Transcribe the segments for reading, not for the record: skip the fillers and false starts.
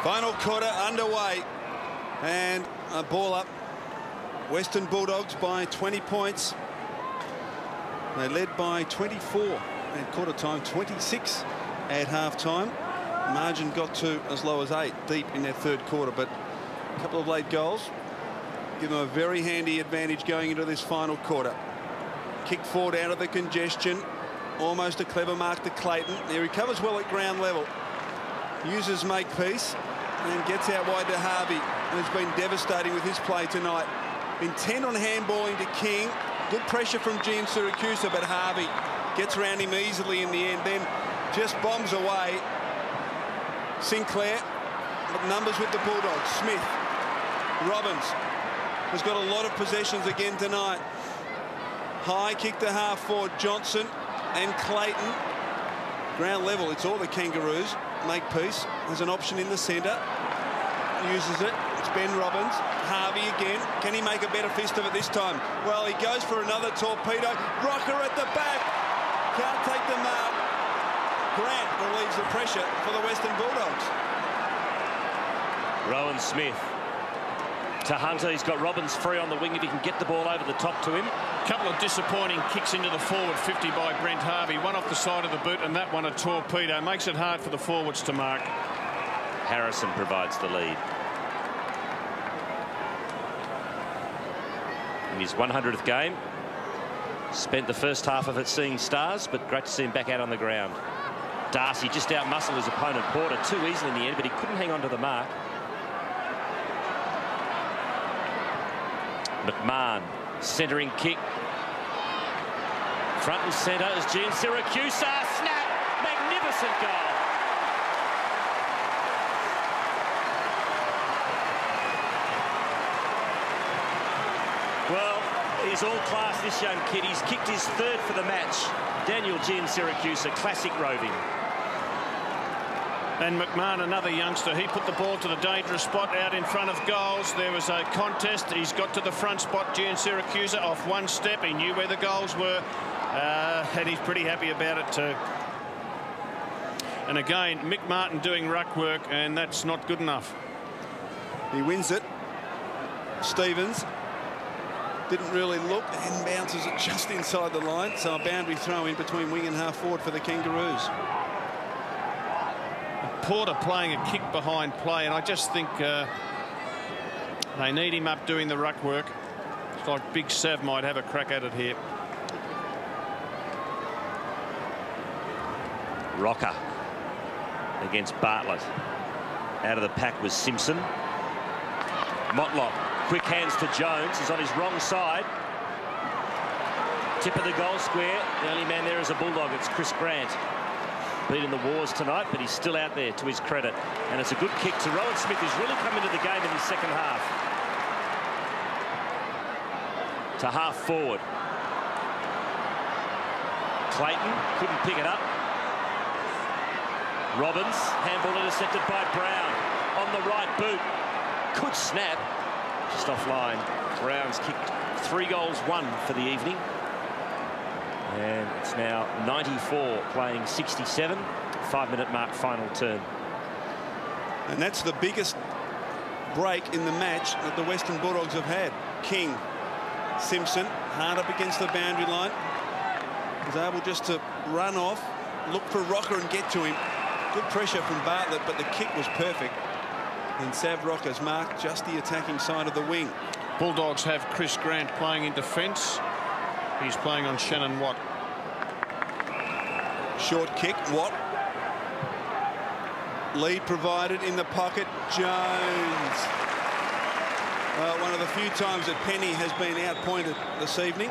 Final quarter underway, and a ball up. Western Bulldogs by 20 points. They led by 24 at quarter time, 26 at half time. Margin got to as low as 8 deep in their third quarter, but a couple of late goals give them a very handy advantage going into this final quarter. Kick forward out of the congestion. Almost a clever mark to Clayton. He recovers well at ground level. Uses Makepeace and gets out wide to Harvey, who's been devastating with his play tonight. Intent on handballing to King. Good pressure from Gian Siracusa, but Harvey gets around him easily in the end, then just bombs away. Sinclair, but numbers with the Bulldogs. Smith, Robbins has got a lot of possessions again tonight. High kick to half forward. Johnson and Clayton. Ground level, it's all the Kangaroos. Makepeace has an option in the centre. Uses it. It's Ben Robbins. Harvey again. Can he make a better fist of it this time? Well, he goes for another torpedo. Rocker at the back. Can't take the mark. Grant relieves the pressure for the Western Bulldogs. Rowan Smith to Hunter. He's got Robbins free on the wing if he can get the ball over the top to him. A couple of disappointing kicks into the forward 50 by Brent Harvey. One off the side of the boot and that one a torpedo. Makes it hard for the forwards to mark. Harrison provides the lead. In his 100th game. Spent the first half of it seeing stars, but great to see him back out on the ground. Darcy just out-muscled his opponent Porter too easily in the end, but he couldn't hang on to the mark. McMahon, centering kick. Front and centre is Gian Siracusa. Snap! Magnificent goal. Well, he's all class, this young kid. He's kicked his third for the match. Daniel Gian Siracusa, classic roving. And McMahon, another youngster, he put the ball to the dangerous spot out in front of goals. There was a contest. He's got to the front spot. Gian Siracusa off one step. He knew where the goals were, and he's pretty happy about it too. And again, Mick Martin doing ruck work, and that's not good enough. He wins it. Stevens didn't really look and bounces it just inside the line. So a boundary throw in between wing and half forward for the Kangaroos. Porter playing a kick behind play, and I just think they need him up doing the ruck work. It's like Big Sav might have a crack at it here. Rocker against Bartlett. Out of the pack was Simpson. Motlop, quick hands to Jones. He's on his wrong side. Tip of the goal square. The only man there is a Bulldog. It's Chris Grant. Beaten the wars tonight, but he's still out there to his credit. And it's a good kick to Rowan Smith, who's really come into the game in his second half. To half forward. Clayton couldn't pick it up. Robbins, handball intercepted by Brown. On the right boot. Good snap. Just offline. Brown's kicked 3 goals, 1 for the evening. And it's now 94 playing 67. 5-minute mark final turn. And that's the biggest break in the match that the Western Bulldogs have had. King, Simpson, hard up against the boundary line. Was able just to run off, look for Rocker and get to him. Good pressure from Bartlett, but the kick was perfect. And Sav Rocker's marked just the attacking side of the wing. Bulldogs have Chris Grant playing in defence. He's playing on Shannon Watt. Short kick, Watt. Lead provided in the pocket, Jones. One of the few times that Penny has been outpointed this evening.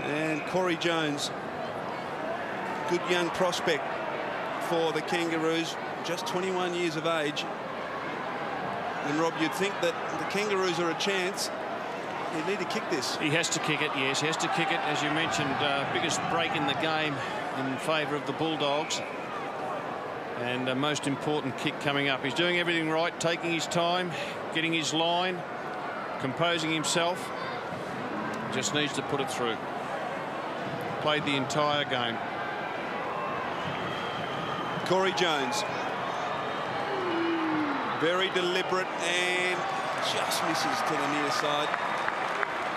And Corey Jones, good young prospect for the Kangaroos, just 21 years of age. And Rob, you'd think that the Kangaroos are a chance. They need to kick this. He has to kick it, yes. He has to kick it, as you mentioned. Biggest break in the game in favour of the Bulldogs. And a most important kick coming up. He's doing everything right, taking his time, getting his line, composing himself. Just needs to put it through. Played the entire game. Corey Jones. Very deliberate and just misses to the near side.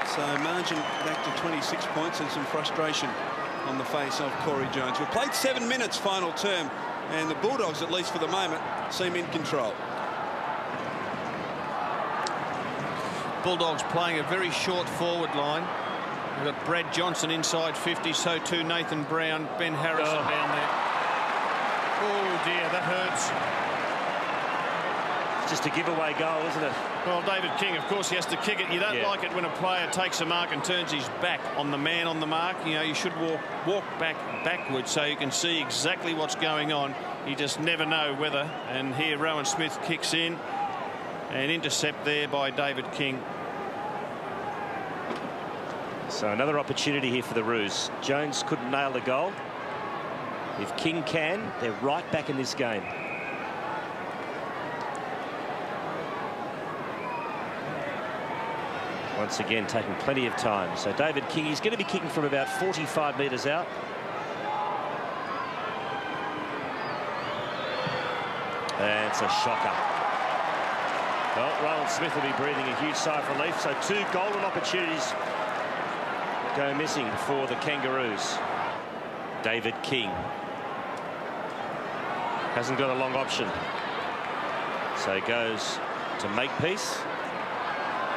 So margin back to 26 points and some frustration on the face of Corey Jones. We've played 7 minutes final term, and the Bulldogs, at least for the moment, seem in control. Bulldogs playing a very short forward line. We've got Brad Johnson inside 50, so too Nathan Brown, Ben Harrison down there. Oh dear, that hurts. It's just a giveaway goal, isn't it? Well, David King, of course, he has to kick it. You don't like it when a player takes a mark and turns his back on the man on the mark. You know, you should walk backwards so you can see exactly what's going on. You just never know whether. And here Rowan Smith kicks in. An intercept there by David King. So another opportunity here for the Roos. Jones couldn't nail the goal. If King can, they're right back in this game. Once again, taking plenty of time. So David King, he's going to be kicking from about 45 metres out. And it's a shocker. Well, Rowan Smith will be breathing a huge sigh of relief. So 2 golden opportunities go missing for the Kangaroos. David King hasn't got a long option. So he goes to Makepeace.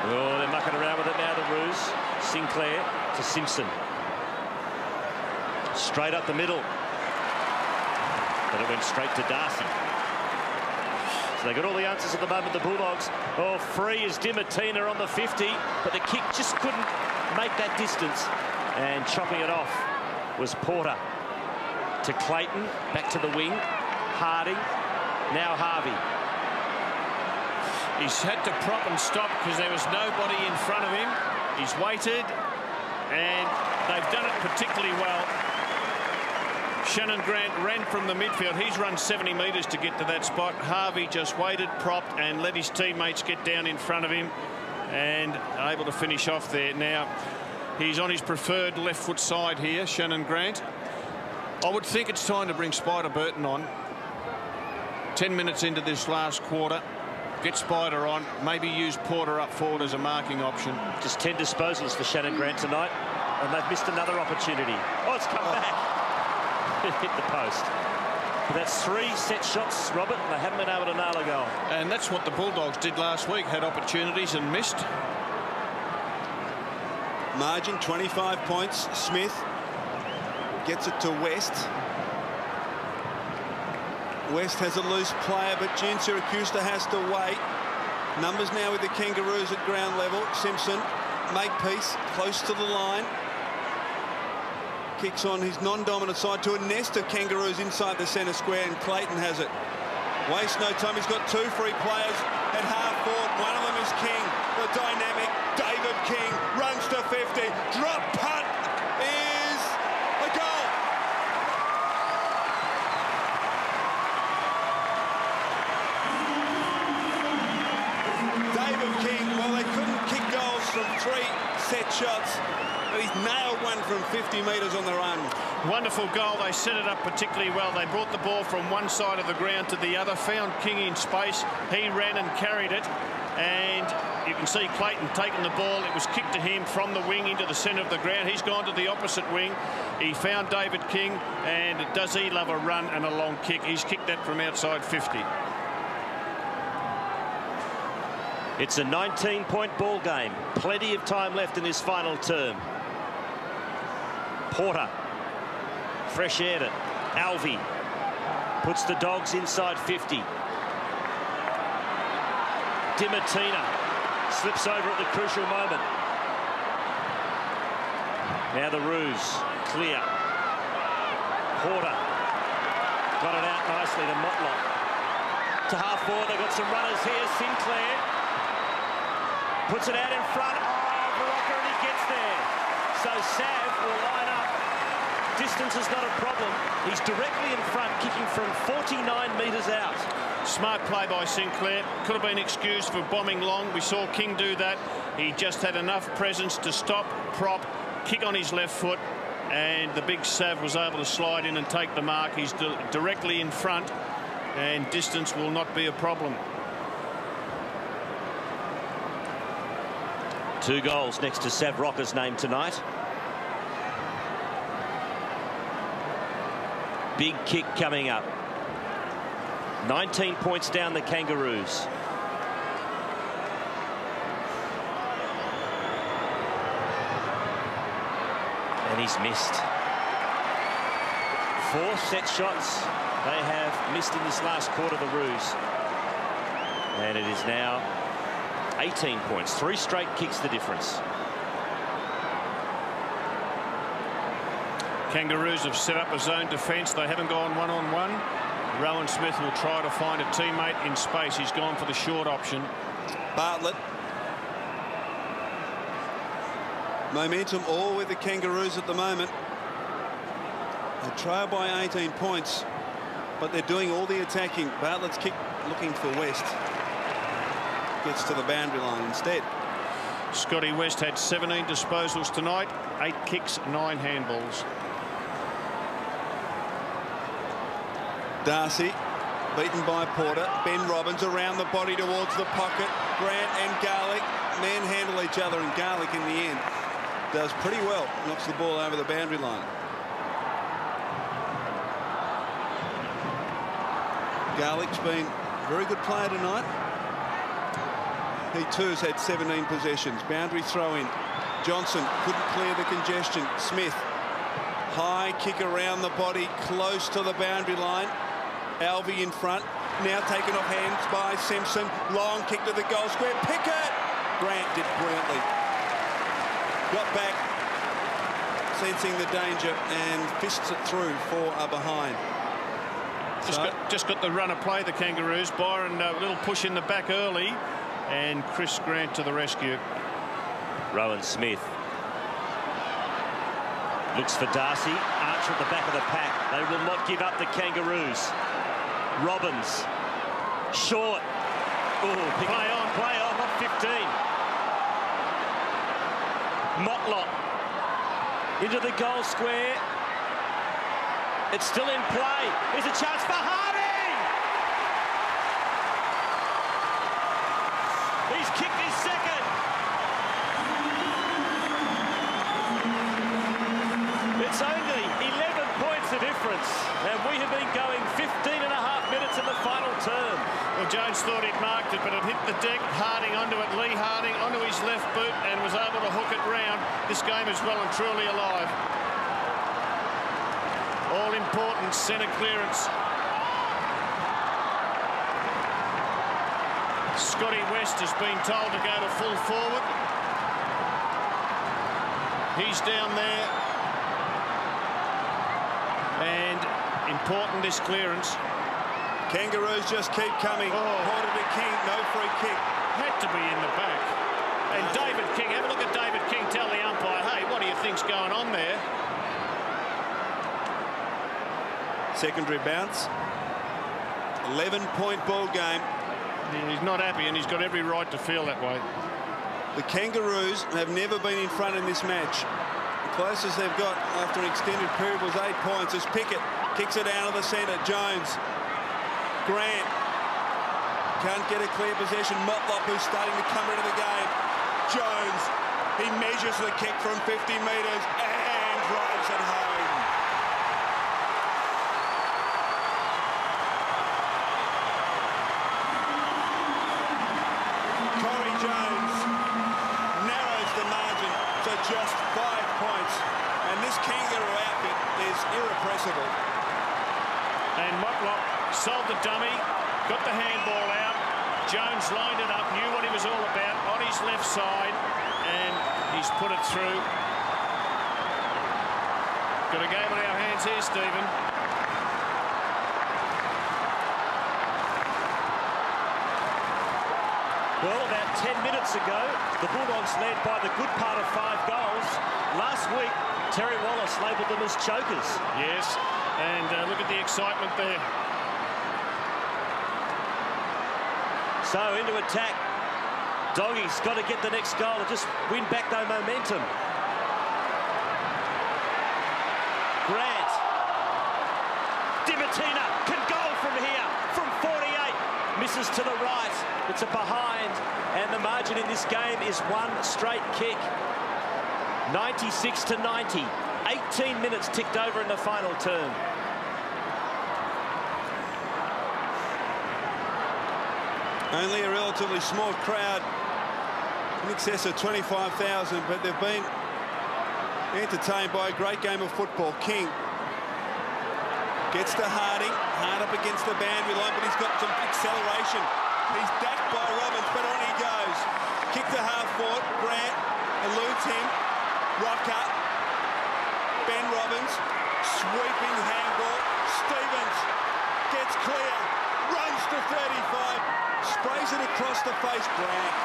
Oh, they're mucking around with it now, the Roos. Sinclair to Simpson. Straight up the middle. But it went straight to Darcy. So they got all the answers at the moment, the Bulldogs. Oh, free is Dimatina on the 50, but the kick just couldn't make that distance. And chopping it off was Porter. To Clayton, back to the wing. Harding, now Harvey. He's had to prop and stop because there was nobody in front of him. He's waited, and they've done it particularly well. Shannon Grant ran from the midfield. He's run 70 metres to get to that spot. Harvey just waited, propped, and let his teammates get down in front of him and able to finish off there. Now, he's on his preferred left foot side here, Shannon Grant. I would think it's time to bring Spider Burton on. 10 minutes into this last quarter. Get Spider on, maybe use Porter up forward as a marking option. Just 10 disposals for Shannon Grant tonight, and they've missed another opportunity. Oh, it's come back. It hit the post. But that's 3 set shots, Robert, and they haven't been able to nail a goal. And that's what the Bulldogs did last week, had opportunities and missed. Margin 25 points. Smith gets it to West. West has a loose player, but June Siracusa has to wait. Numbers now with the Kangaroos at ground level. Simpson, Makepeace, close to the line. Kicks on his non-dominant side to a nest of Kangaroos inside the centre square, and Clayton has it. Waste no time. He's got 2 free players at half forward. One of them is King, the dynamic David King. Runs to 50. Drop punt is a goal. David King, well, they couldn't kick goals from 3 set shots, but he's nailed one from 50 metres on the run. Wonderful goal. They set it up particularly well. They brought the ball from one side of the ground to the other, found King in space. He ran and carried it, and you can see Clayton taking the ball. It was kicked to him from the wing into the centre of the ground. He's gone to the opposite wing. He found David King, and does he love a run and a long kick. He's kicked that from outside 50. It's a 19-point ball game. Plenty of time left in this final term. Porter, fresh aired it. Alvey puts the Dogs inside 50. Dimatina slips over at the crucial moment. Now the Roos, clear. Porter got it out nicely to Motlop. To half forward, they've got some runners here. Sinclair puts it out in front. Oh, Barocca, and he gets there. So Sav will line up. Distance is not a problem. He's directly in front, kicking from 49 metres out. Smart play by Sinclair. Could have been excused for bombing long. We saw King do that. He just had enough presence to stop, prop, kick on his left foot, and the big Sav was able to slide in and take the mark. He's directly in front, and distance will not be a problem. 2 goals next to Sav Rocca's name tonight. Big kick coming up. 19 points down the Kangaroos. And he's missed. 4 set shots they have missed in this last quarter, the Roos. And it is now 18 points. 3 straight kicks the difference. Kangaroos have set up a zone defence. They haven't gone one-on-one. Rowan Smith will try to find a teammate in space. He's gone for the short option. Bartlett. Momentum all with the Kangaroos at the moment. They trail by 18 points, but they're doing all the attacking. Bartlett's kick looking for West. Gets to the boundary line instead. Scotty West had 17 disposals tonight, 8 kicks, 9 handballs. Darcy beaten by Porter. Ben Robbins around the body towards the pocket. Grant and Garlick manhandle each other, and Garlick in the end does pretty well. Knocks the ball over the boundary line. Garlick's been a very good player tonight. He too has had 17 possessions. Boundary throw in. Johnson couldn't clear the congestion. Smith, high kick around the body, close to the boundary line. Alvey in front, now taken off hands by Simpson. Long kick to the goal square. Pickett! Grant did brilliantly. Got back, sensing the danger, and fists it through for a behind. Just got the run of play, the Kangaroos. Byron, a little push in the back early, and Chris Grant to the rescue. Rowan Smith looks for Darcy. Archer at the back of the pack. They will not give up, the Kangaroos. Robbins. Short. Ooh, play on, not 15. Motlop into the goal square. It's still in play. Here's a chance for Harding. He's kicked his second. It's only 11 points the difference, and we have been going 15.5 minutes in the final term. Well, Jones thought he'd marked it, but it hit the deck. Harding onto it. Lee Harding onto his left boot and was able to hook it round. This game is well and truly alive. All important centre clearance. Scotty West has been told to go to full forward. He's down there. And important this clearance. Kangaroos just keep coming. Porter to King, no free kick. Had to be in the back. And David King, have a look at David King, tell the umpire, hey, what do you think's going on there? Secondary bounce. 11-point ball game. He's not happy, and he's got every right to feel that way. The Kangaroos have never been in front in this match. The closest they've got after an extended period was 8 points as Pickett kicks it out of the centre. Jones. Grant can't get a clear possession. Motlop, who's starting to come into the game. Jones, he measures the kick from 50 metres and drives it home. Corey Jones narrows the margin to just 5 points, and this Kangaroo outfit is irrepressible. And Motlop sold the dummy, got the handball out. Jones lined it up, knew what he was all about, on his left side, and he's put it through. Got a game on our hands here, Stephen. Well, about 10 minutes ago, the Bulldogs led by the good part of 5 goals. Last week, Terry Wallace labelled them as chokers. Yes, and look at the excitement there. So into attack. Doggy's got to get the next goal and just win back their momentum. Grant. Dimatina can goal from here, from 48. misses to the right. It's a behind, and the margin in this game is one straight kick. 96 to 90. 18 minutes ticked over in the final term. Only a relatively small crowd, in excess of 25,000, but they've been entertained by a great game of football. King gets to Harding. Hard up against the boundary line, but he's got some acceleration. He's backed by Robbins, but on he goes. Kick to half forward. Grant eludes him. Rocker. Ben Robbins. Sweeping handball. Stevens gets clear. Runs to 35. Sprays it across the face. Grant.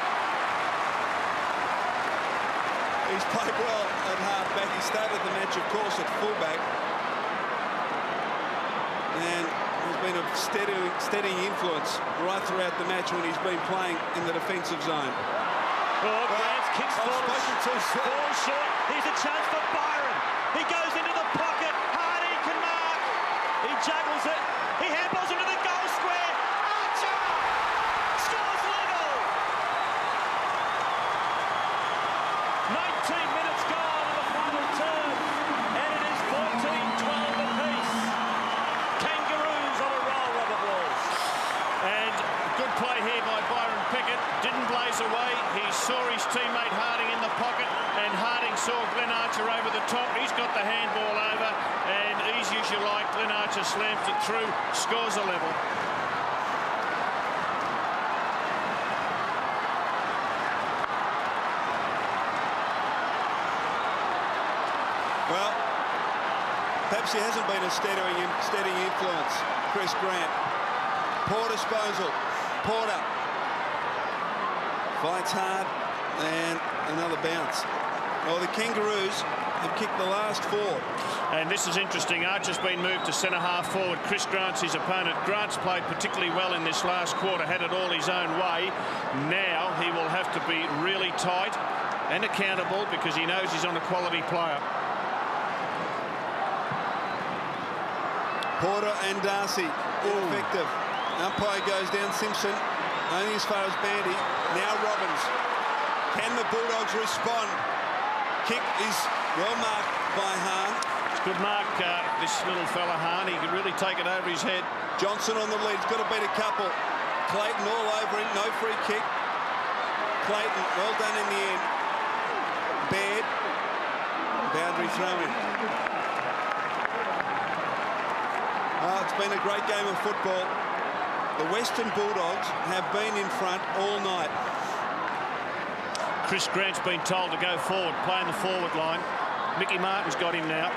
He's played well at half-back. He started the match, of course, at full-back. And he's been a steady influence right throughout the match when he's been playing in the defensive zone. Oh, Grant's kicks falls short. Here's a chance for Byron. He goes into the pocket. Harding can mark. He juggles it. He handballs into the goal square. Archer scores level. 19 minutes gone in the final term, and it is 14-12 apiece. Kangaroos on a roll, Robert Walls. And good play here by Byron Pickett. Didn't blaze away. He saw his teammate Harding in the pocket, and Harding saw Glenn Archer over the top. He's got the handball over, and easy as you like, Glenn Archer slams it through, scores a level. Well, perhaps he hasn't been a steady influence. Chris Grant. Poor disposal. Porter fights hard, and another bounce. Well, the Kangaroos have kicked the last four. And this is interesting. Archer's been moved to centre half forward. Chris Grant's his opponent. Grant's played particularly well in this last quarter, had it all his own way. Now he will have to be really tight and accountable because he knows he's on a quality player. Porter and Darcy ineffective. Umpire goes down. Simpson only as far as Bandy. Now Robbins. Can the Bulldogs respond? Kick is well marked by Hahn. It's good mark, this little fella Hahn. He can really take it over his head. Johnson on the lead. He's got to beat a couple. Clayton all over him. No free kick. Clayton well done in the end. Baird. Boundary throw-in. It's been a great game of football. The Western Bulldogs have been in front all night. Chris Grant's been told to go forward, playing the forward line. Mickey Martin's got him now.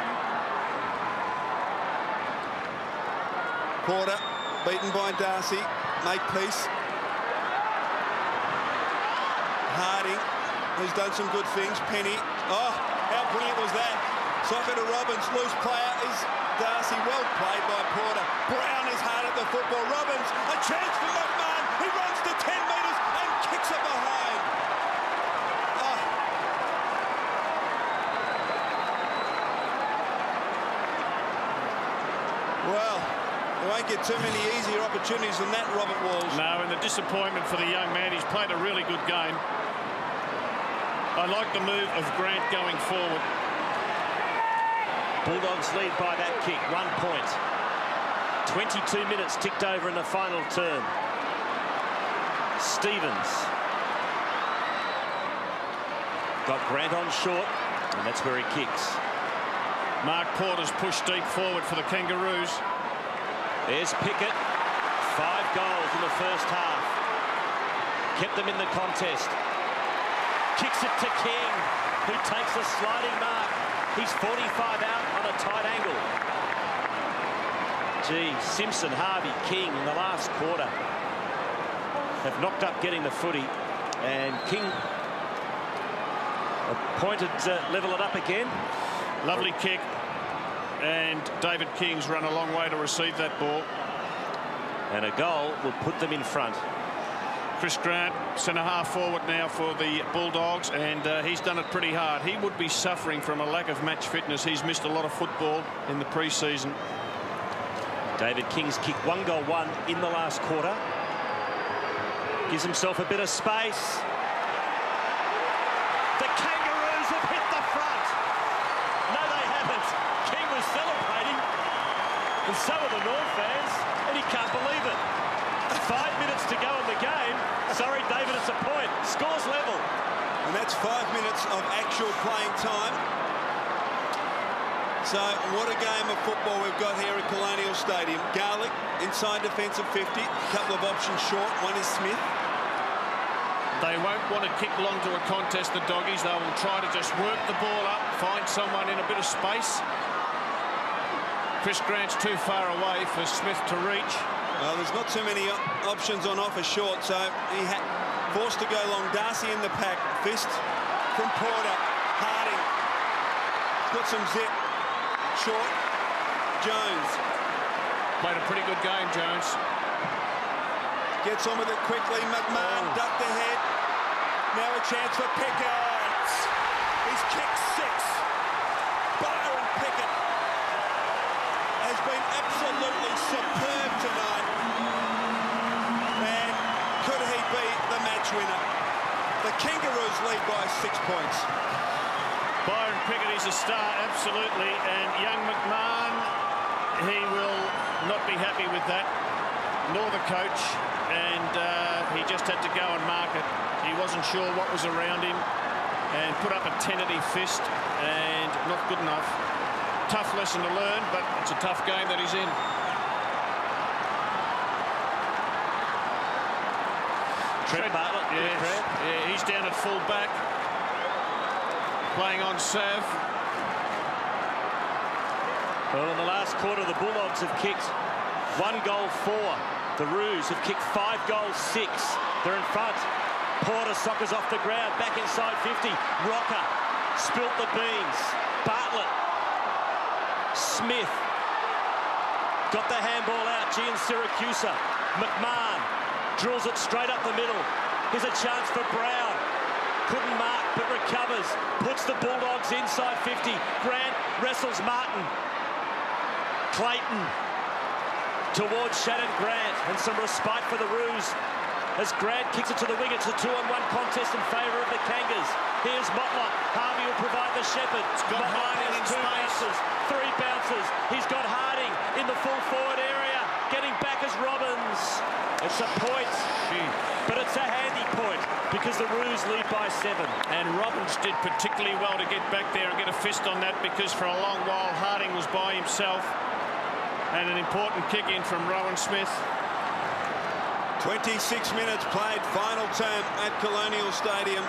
Porter beaten by Darcy. Makepeace. Harding, who's done some good things. Penny. Oh, how brilliant was that? Soccer to Robbins. Loose player is Darcy. Well played by Porter. Brown is hard at the football. Robbins, a chance for McMahon. He runs to 10 metres and kicks it behind. Oh. Well, they won't get too many easier opportunities than that, Robert Walls. No, and the disappointment for the young man. He's played a really good game. I like the move of Grant going forward. Bulldogs lead by that kick, 1 point. 22 minutes ticked over in the final term. Stevens got Grant on short, and that's where he kicks. Mark Porter's pushed deep forward for the Kangaroos. There's Pickett. 5 goals in the first half. Kept them in the contest. Kicks it to King, who takes a sliding mark. He's 45 out on a tight angle. Gee, Simpson, Harvey, King in the last quarter have knocked up getting the footy, and King appointed to level it up again. Lovely kick, and David King's run a long way to receive that ball. And a goal will put them in front. Chris Grant, centre half forward now for the Bulldogs, and he's done it pretty hard. He would be suffering from a lack of match fitness. He's missed a lot of football in the pre-season. David King's kicked 1 goal, 1 in the last quarter. Gives himself a bit of space. The Kangaroos have hit the front. No, they haven't. King was celebrating, and so are the North fans, and he can't believe it. 5 minutes to go in the game. Sorry, David, it's a point. Scores level. And that's 5 minutes of actual playing time. So what a game of football we've got here at Colonial Stadium. Garlick, inside defensive 50. A couple of options short. One is Smith. They won't want to kick long to a contest, the Doggies. They will try to just work the ball up, find someone in a bit of space. Chris Grant's too far away for Smith to reach. Well, there's not too many options on offer short, so he had forced to go long. Darcy in the pack. Fist from Porter. Harding. He's got some zip. Short. Jones. Played a pretty good game, Jones. Gets on with it quickly. McMahon ducked ahead. Now a chance for Pickett. He's kicked 6. Byron Pickett has been absolutely superb tonight. And could he be the match winner? The Kangaroos lead by 6 points. Byron Pickett is a star, absolutely. And young McMahon, he will not be happy with that, nor the coach. And he just had to go and mark it. He wasn't sure what was around him and put up a tentative fist, and not good enough. Tough lesson to learn, but it's a tough game that he's in. Trent Bartlett. Yeah, he's down at full back, playing on Sav. Well, in the last quarter, the Bulldogs have kicked 1 goal 4. The Roos have kicked 5 goals 6. They're in front. Porter soccers off the ground, back inside 50. Rocker spilt the beans. Bartlett. Smith. Got the handball out. Gian Syracusa. McMahon drills it straight up the middle. Here's a chance for Brown. Couldn't mark, but recovers. Puts the Bulldogs inside 50. Grant wrestles Martin. Clayton towards Shannon Grant, and some respite for the Roos as Grant kicks it to the wing. It's a 2-on-1 contest in favour of the Kangas. Here's Motlop. Harvey will provide the shepherd. Harding has 2 bounces, 3 bounces. He's got Harding in the full forward area, getting back as Robbins. It's a point, but it's a handy point because the Roos lead by 7. And Robbins did particularly well to get back there and get a fist on that, because for a long while Harding was by himself. And an important kick in from Rowan Smith. 26 minutes played, final term at Colonial Stadium.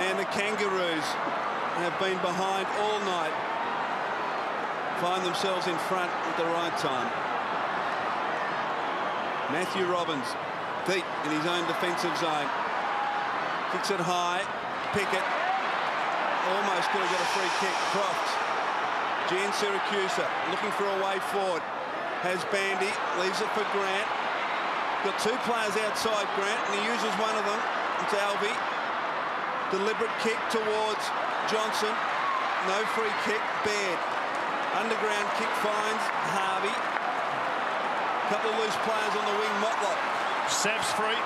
And the Kangaroos have been behind all night. Find themselves in front at the right time. Matthew Robbins, deep in his own defensive zone. Kicks it high. Pickett almost could have got a free kick. Croft. Gian Syracusa looking for a way forward. Has Bandy, leaves it for Grant. Got 2 players outside Grant, and he uses one of them. It's Alvey. Deliberate kick towards Johnson. No free kick. Baird. Underground kick finds Harvey. Couple of loose players on the wing. Motlop. Sav's free.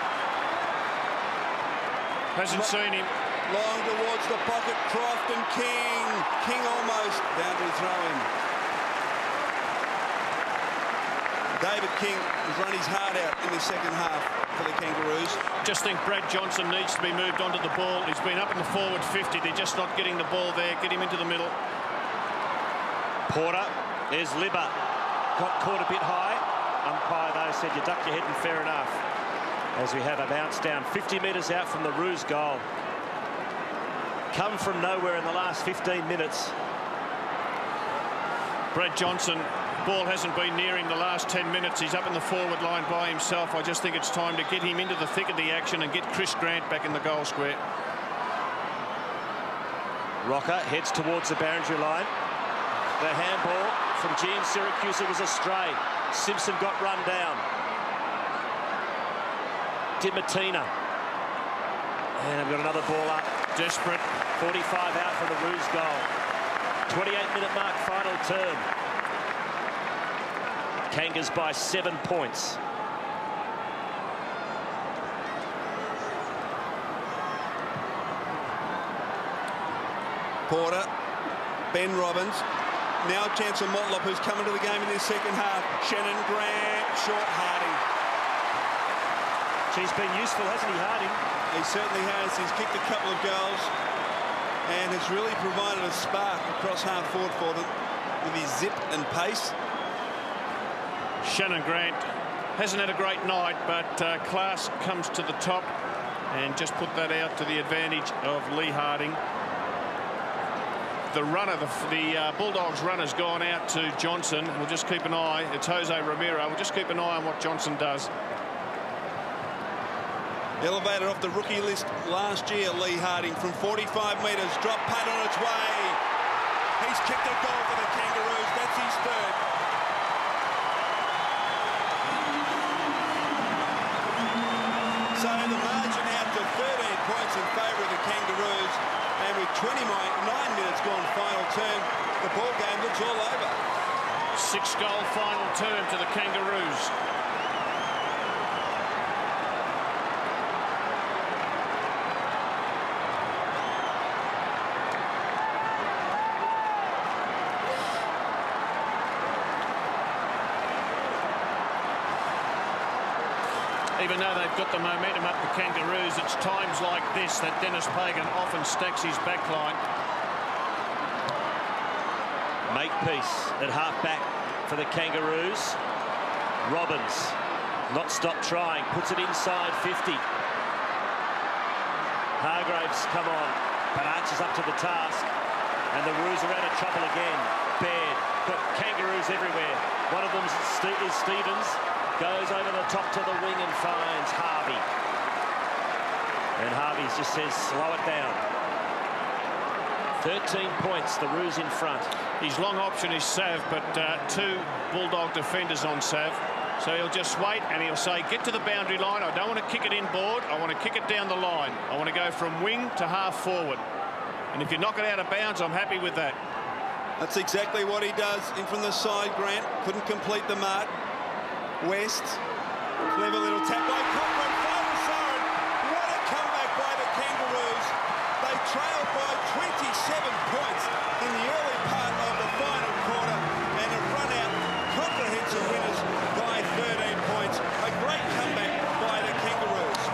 Hasn't seen him. Long towards the pocket. Croft and King. King almost. Boundary throw-in. David King has run his heart out in the second half for the Kangaroos. Just think Brad Johnson needs to be moved onto the ball. He's been up in the forward 50. They're just not getting the ball there. Get him into the middle. Porter. There's Libber. Got caught a bit high. Umpire, though, said you ducked your head and fair enough. As we have a bounce down 50 metres out from the Roos goal. Come from nowhere in the last 15 minutes. Brad Johnson, ball hasn't been near him the last 10 minutes. He's up in the forward line by himself. I just think it's time to get him into the thick of the action and get Chris Grant back in the goal square. Rocker heads towards the boundary line. The handball from Gian Syracusa was astray. Simpson got run down. Dimatina. And I've got another ball up. Desperate. 45 out for the Roos goal. 28-minute mark, final term. Kangas by 7 points. Porter, Ben Robbins. Now a chance on Motlop, who's come into the game in this second half. Shannon Grant, short Harding. She's been useful, hasn't he, Harding? He certainly has. He's kicked a couple of goals and has really provided a spark across half forward for them with his zip and pace. Shannon Grant hasn't had a great night, but class comes to the top and just put that out to the advantage of Lee Harding. The runner, the Bulldogs runner's gone out to Johnson. We'll just keep an eye. It's Jose Romero. We'll just keep an eye on what Johnson does. Elevated off the rookie list last year, Lee Harding from 45 metres. Drop punt on its way. He's kicked a goal for the Kangaroos. That's his third. So the margin out to 13 points in favour of the Kangaroos. And with 29 minutes gone final term, the ball game looks all over. 6-goal final term to the Kangaroos. Even though they've got the momentum up the Kangaroos, it's times like this that Dennis Pagan often stacks his backline. Makepeace at half-back for the Kangaroos. Robbins, not stopped trying, puts it inside 50. Hargraves, come on, but Archer's up to the task. And the Roos are out of trouble again. Baird, got Kangaroos everywhere. One of them is Stevens. Goes over the top to the wing and finds Harvey. And Harvey just says, slow it down. 13 points, the Roos in front. His long option is Sav, but 2 Bulldog defenders on Sav. So he'll just wait and he'll say, get to the boundary line. I don't want to kick it inboard. I want to kick it down the line. I want to go from wing to half forward. And if you knock it out of bounds, I'm happy with that. That's exactly what he does. In from the side, Grant couldn't complete the mark. West, clever little tap by Cochrane, final siren. What a comeback by the Kangaroos. They trailed by 27 points in the early part of the final quarter and have run out comprehensive winners by 13 points. A great comeback by the Kangaroos.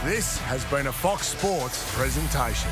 This has been a Fox Sports presentation.